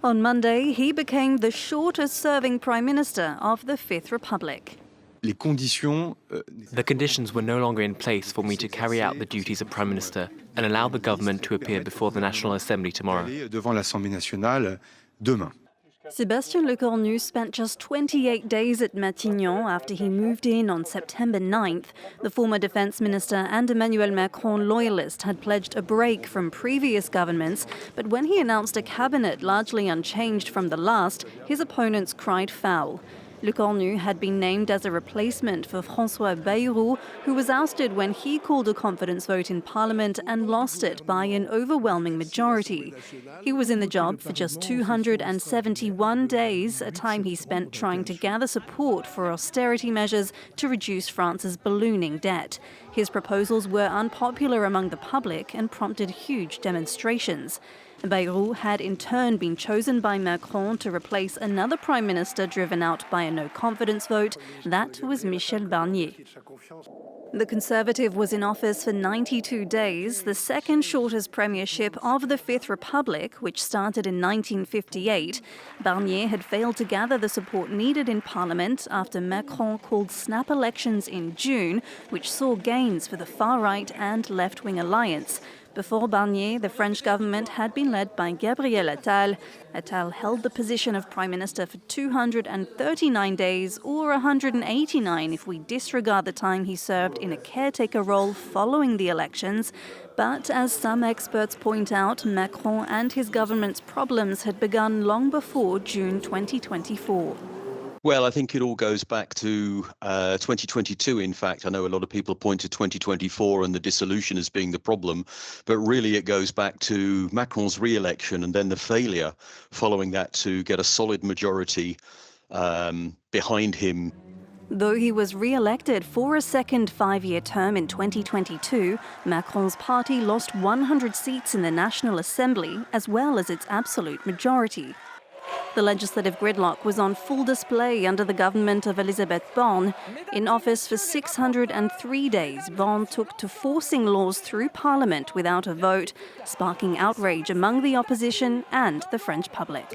On Monday, he became the shortest-serving Prime Minister of the Fifth Republic. The conditions were no longer in place for me to carry out the duties of Prime Minister and allow the government to appear before the National Assembly tomorrow. Devant l'Assemblée nationale demain. Sébastien Lecornu spent just 28 days at Matignon after he moved in on September 9th. The former defense minister and Emmanuel Macron loyalist had pledged a break from previous governments, but when he announced a cabinet largely unchanged from the last, his opponents cried foul. Lecornu had been named as a replacement for François Bayrou, who was ousted when he called a confidence vote in Parliament and lost it by an overwhelming majority. He was in the job for just 271 days, a time he spent trying to gather support for austerity measures to reduce France's ballooning debt. His proposals were unpopular among the public and prompted huge demonstrations. Bayrou had in turn been chosen by Macron to replace another prime minister driven out by a no-confidence vote. That was Michel Barnier. The Conservative was in office for 92 days, the second shortest premiership of the Fifth Republic, which started in 1958. Barnier had failed to gather the support needed in Parliament after Macron called snap elections in June, which saw gains for the far-right and left-wing alliance. Before Barnier, the French government had been led by Gabriel Attal. Attal held the position of Prime Minister for 239 days, or 189 if we disregard the time he served in a caretaker role following the elections. But as some experts point out, Macron and his government's problems had begun long before June 2024. Well, I think it all goes back to 2022, in fact. I know a lot of people point to 2024 and the dissolution as being the problem, but really it goes back to Macron's re-election and then the failure following that to get a solid majority behind him. Though he was re-elected for a second five-year term in 2022, Macron's party lost 100 seats in the National Assembly, as well as its absolute majority. The legislative gridlock was on full display under the government of Elisabeth Borne. In office for 603 days, Borne took to forcing laws through Parliament without a vote, sparking outrage among the opposition and the French public.